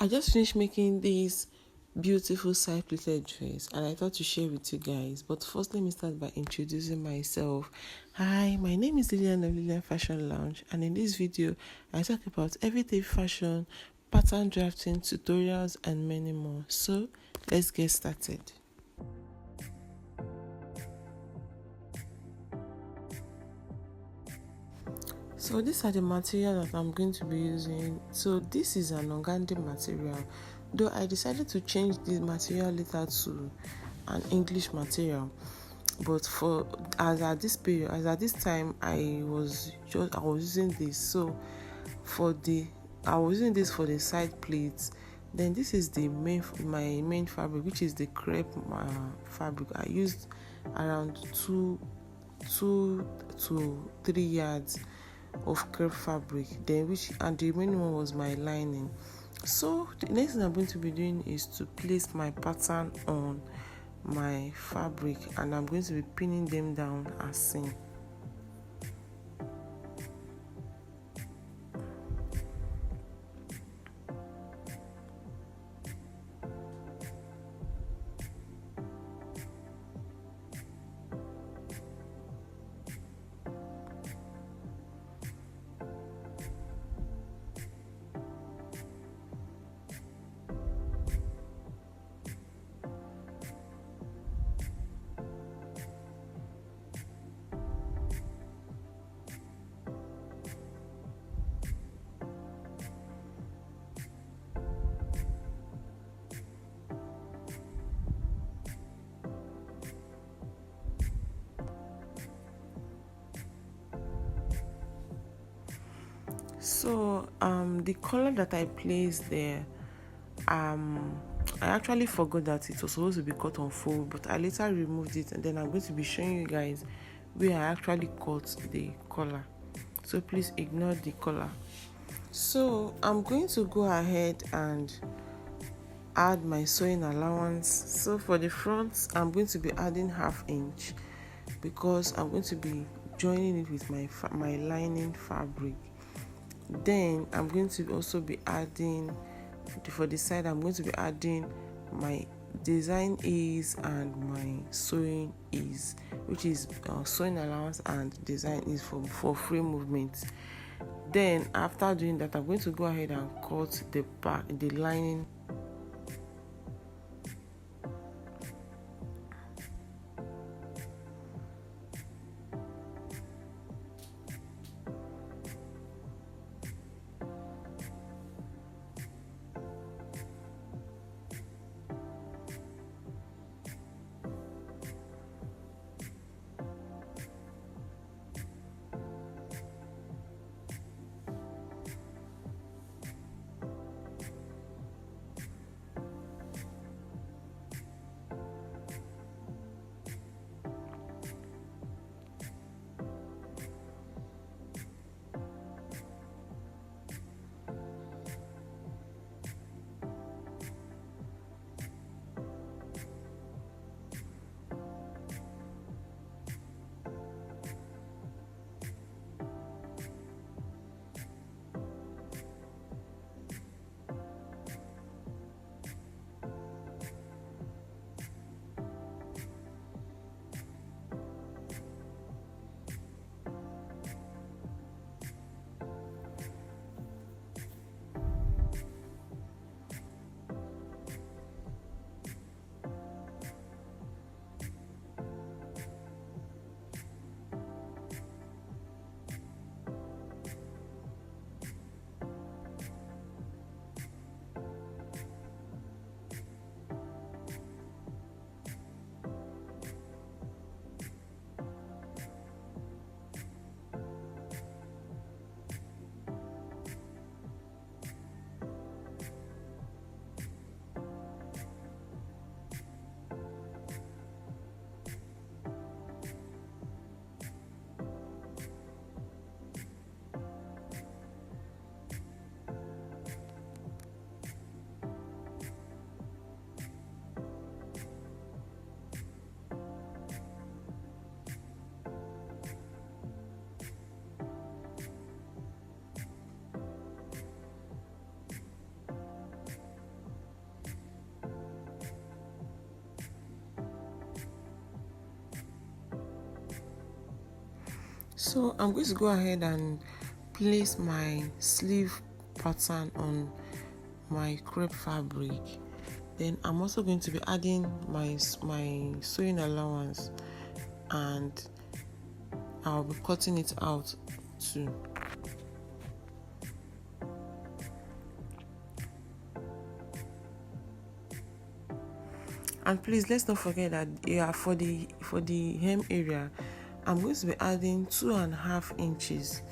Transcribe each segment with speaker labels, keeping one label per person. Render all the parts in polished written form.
Speaker 1: I just finished making this beautiful side pleated dress and I thought to share with you guys. But first, let me start by introducing myself. Hi, my name is Lillian of Lillian Fashion Lounge, and in this video, I talk about everyday fashion, pattern drafting, tutorials, and many more. So, let's get started. So these are the material that I'm going to be using. So this is an organdy material, though I decided to change this material later to an English material. But as at this time, I was using this. So I was using this for the side plates. Then this is my main fabric, which is the crepe fabric. I used around 2 to 3 yards of crepe fabric, then the remaining one was my lining. So the next thing I'm going to be doing is to place my pattern on my fabric, and I'm going to be pinning them down as seen. So the color that I placed there, I actually forgot that it was supposed to be cut on fold, but I later removed it, and then I'm going to be showing you guys where I actually cut the color. So please ignore the color. So I'm going to go ahead and add my sewing allowance. So for the front, I'm going to be adding 1/2 inch because I'm going to be joining it with my lining fabric. Then I'm going to also be adding, for the side, I'm going to be adding my design ease and my sewing ease, which is sewing allowance and design ease for free movement. Then after doing that, I'm going to go ahead and cut the lining. So I'm going to go ahead and place my sleeve pattern on my crepe fabric. Then I'm also going to be adding my sewing allowance, and I'll be cutting it out too. And please, let's not forget that for the hem area, I'm going to be adding 2.5 inches.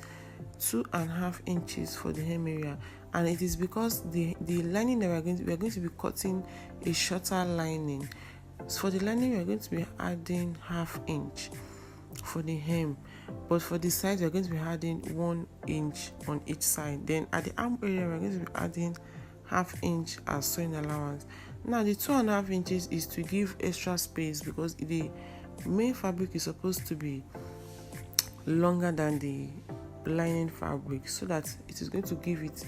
Speaker 1: 2.5 inches for the hem area, and it is because the lining that we're going to be cutting a shorter lining. So for the lining, we're going to be adding 1/2 inch for the hem, but for the sides, we're going to be adding 1 inch on each side. Then at the arm area, we're going to be adding 1/2 inch as sewing allowance. Now the 2.5 inches is to give extra space, because the main fabric is supposed to be longer than the lining fabric, so that it is going to give it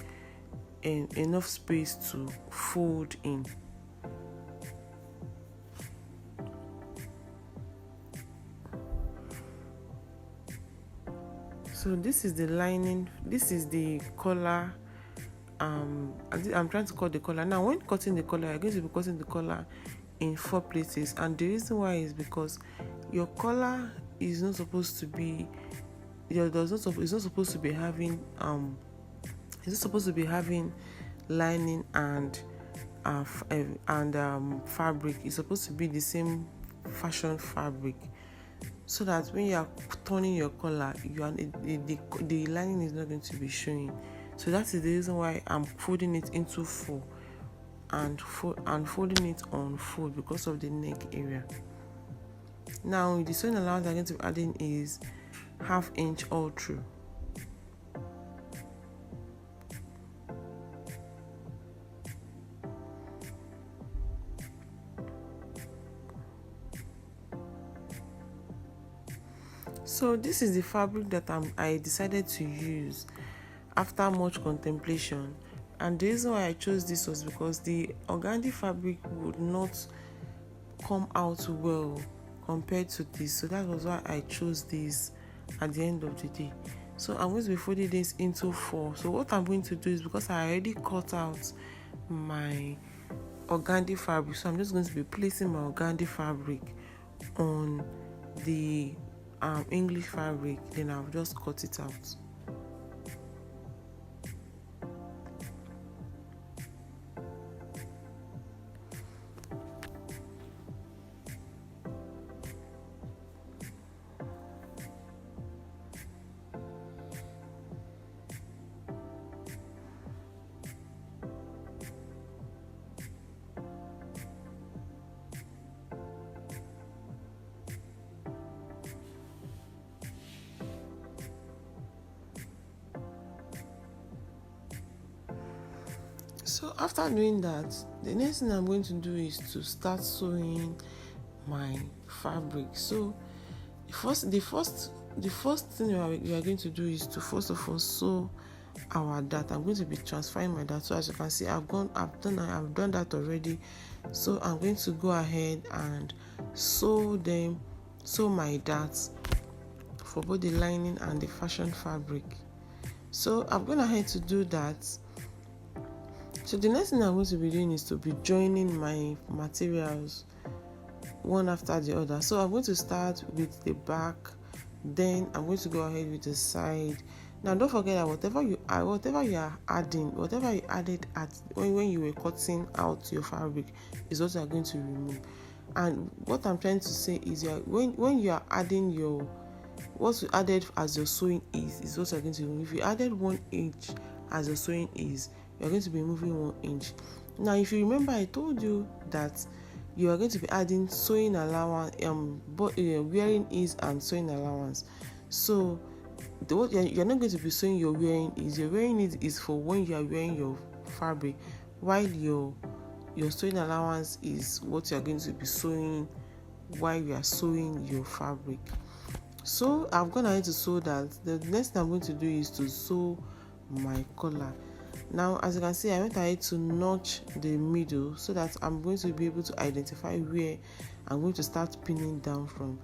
Speaker 1: enough space to fold in. So this is the lining, this is the collar. I'm trying to cut the collar. Now when cutting the collar, you're going to be cutting the collar in 4 places, and the reason why is because your collar is not supposed to be it's not supposed to be having lining and fabric. It's supposed to be the same fashion fabric, so that when you are turning your collar, the lining is not going to be showing. So that is the reason why I'm folding it into 4 and folding it on fold, because of the neck area. Now the sewing allowance I'm going to be adding is 1/2 inch all through. So this is the fabric that I decided to use after much contemplation, and the reason why I chose this was because the organdy fabric would not come out well compared to this, so that was why I chose this at the end of the day. So I'm going to be folding this into 4. So what I'm going to do is, because I already cut out my organdy fabric, so I'm just going to be placing my organdy fabric on the English fabric, then I'll just cut it out. So after doing that, the next thing I'm going to do is to start sewing my fabric. So the first thing we are going to do is to first of all sew our dart. I'm going to be transferring my dart. So as you can see, I've done that already. So I'm going to go ahead and sew my darts for both the lining and the fashion fabric. So I'm going ahead to do that. So the next thing I'm going to be doing is to be joining my materials one after the other. So I'm going to start with the back, then I'm going to go ahead with the side. Now don't forget that whatever you added when you were cutting out your fabric is what you are going to remove. And what I'm trying to say is, when you are adding what you added as your sewing is what you're going to remove. If you added 1 inch as your sewing is, you're going to be moving 1 inch. Now if you remember, I told you that you are going to be adding sewing allowance, wearing ease and sewing allowance. So you're not going to be sewing your wearing ease. Your wearing ease is for when you are wearing your fabric, while your sewing allowance is what you are going to be sewing while you are sewing your fabric. So I'm going to need to sew that. The next thing I'm going to do is to sew my collar. Now as you can see, I went ahead to notch the middle so that I'm going to be able to identify where I'm going to start pinning down from.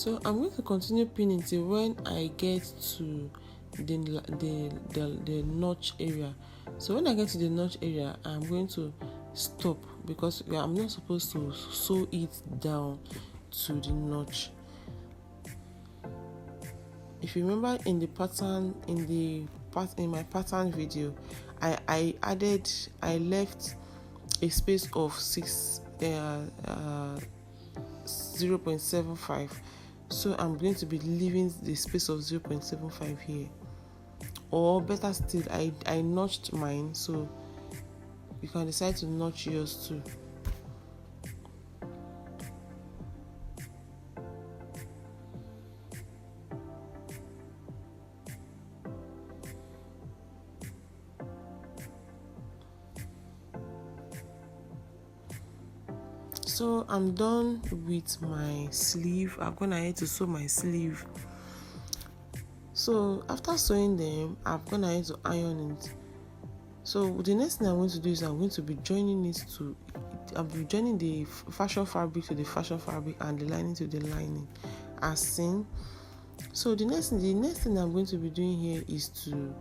Speaker 1: So I'm going to continue pinning till when I get to the notch area. So when I get to the notch area, I'm going to stop because I'm not supposed to sew it down to the notch. If you remember in the pattern, in my pattern video, I left a space of 0.75. So I'm going to be leaving the space of 0.75 here, or better still, I notched mine, so you can decide to notch yours too. So I'm done with my sleeve. I'm gonna head to sew my sleeve. So after sewing them, I'm gonna head to iron it. So the next thing I'm going to do is I'm going to be joining the fashion fabric to the fashion fabric and the lining to the lining, as seen. So the next thing I'm going to be doing here is to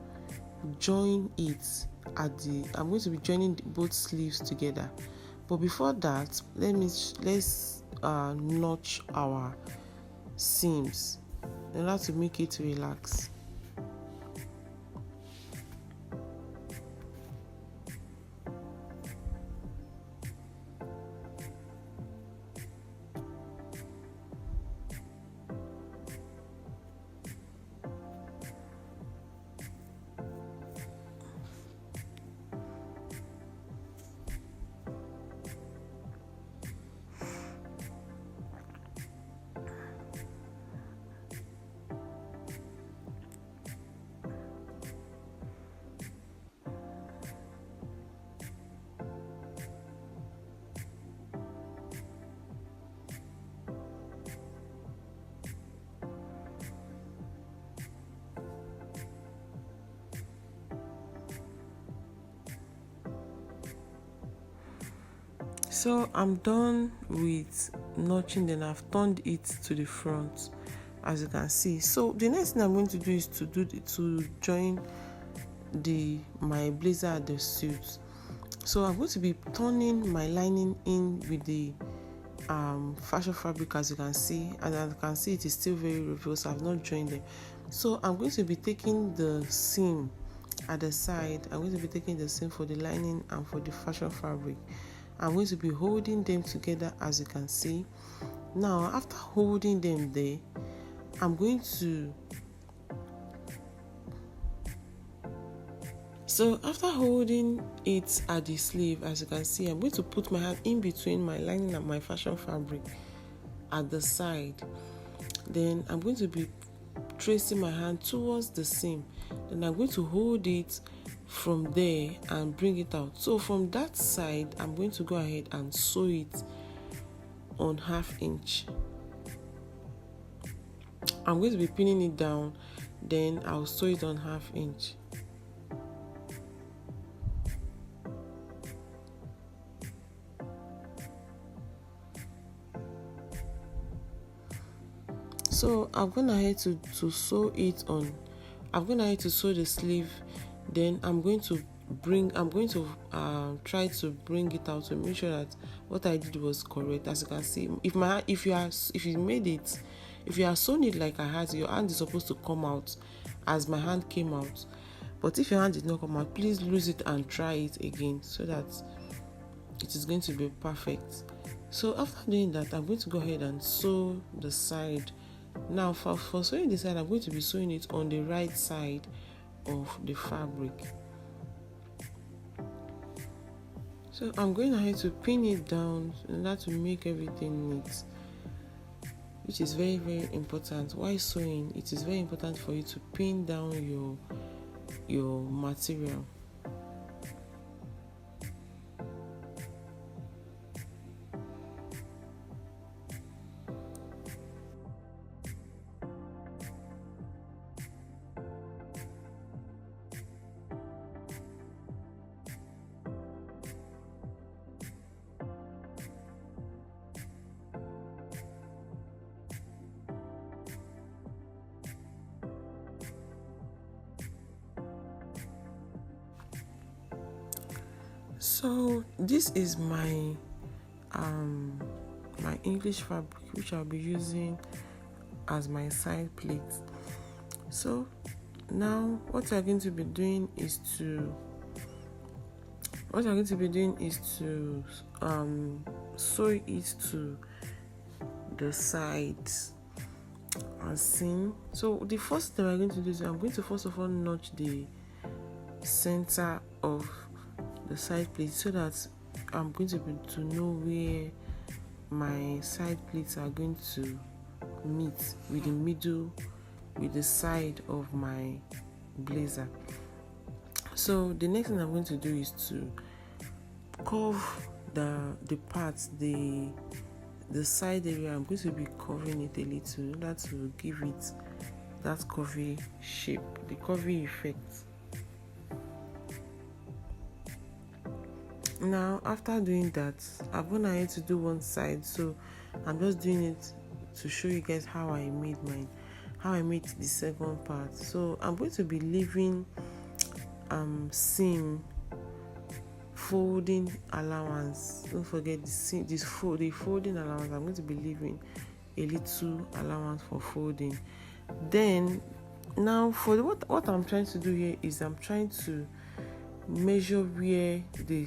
Speaker 1: join it I'm going to be joining both sleeves together. But before that, let's notch our seams in order to make it relax. So I'm done with notching, then I've turned it to the front, as you can see. So the next thing I'm going to do is to join my blazer at the suit. So I'm going to be turning my lining in with the fashion fabric, as you can see, and as you can see, it is still very reversed. I've not joined them. So I'm going to be taking the seam at the side. I'm going to be taking the seam for the lining and for the fashion fabric. I'm going to be holding them together, as you can see. Now, after holding them there, I'm going to after holding it at the sleeve, as you can see, I'm going to put my hand in between my lining and my fashion fabric at the side. Then I'm going to be tracing my hand towards the seam. Then I'm going to hold it from there and bring it out. So from that side, I'm going to go ahead and sew it on 1/2 inch. I'm going to be pinning it down, then I'll sew it on 1/2 inch. So I'm going ahead to sew it on. I'm going ahead to sew the sleeve. Then I'm going to try to bring it out to make sure that what I did was correct. As you can see, if you are sewing it like I had, your hand is supposed to come out as my hand came out. But if your hand did not come out, please lose it and try it again so that it is going to be perfect. So after doing that, I'm going to go ahead and sew the side. Now for sewing the side, I'm going to be sewing it on the right side of the fabric. So I'm going ahead to pin it down in order to make everything neat, which is very, very important. While sewing, it is very important for you to pin down your material. So this is my my English fabric, which I'll be using as my side plate. So now what you're going to be doing is to sew it to the sides and seam. So the first thing we're going to do is I'm going to first of all notch the center of the side plate so that I'm going to know where my side plates are going to meet with the middle, with the side of my blazer. So the next thing I'm going to do is to curve the parts, the side area. I'm going to be covering it a little. That will give it that curvy shape, the curvy effect. Now after doing that, I've gone ahead to do one side, so I'm just doing it to show you guys how I made the second part. So I'm going to be leaving seam folding allowance. Don't forget the folding allowance. I'm going to be leaving a little allowance for folding. Then now for what I'm trying to do here is I'm trying to measure where the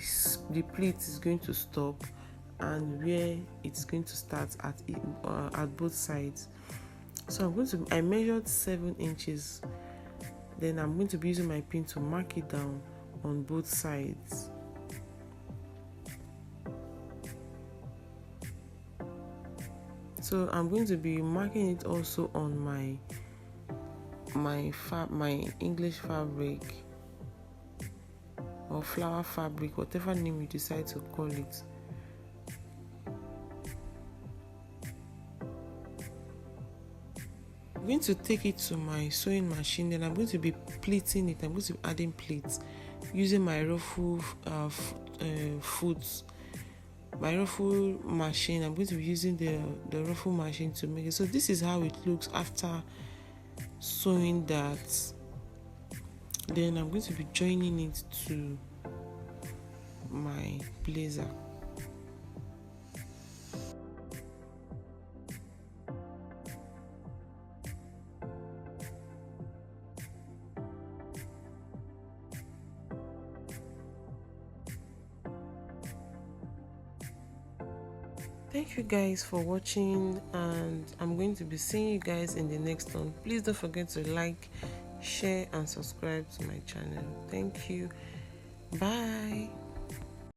Speaker 1: plate is going to stop and where it's going to start at both sides. So I measured 7 inches. Then I'm going to be using my pin to mark it down on both sides. So I'm going to be marking it also on my English fabric or flower fabric, whatever name you decide to call it. I'm going to take it to my sewing machine, then I'm going to be pleating it. I'm going to be adding pleats using my ruffle my ruffle machine. I'm going to be using the ruffle machine to make it. So this is how it looks after sewing that. Then I'm going to be joining it to my blazer. Thank you guys for watching, and I'm going to be seeing you guys in the next one. Please don't forget to like, share and subscribe to my channel. Thank you. Bye.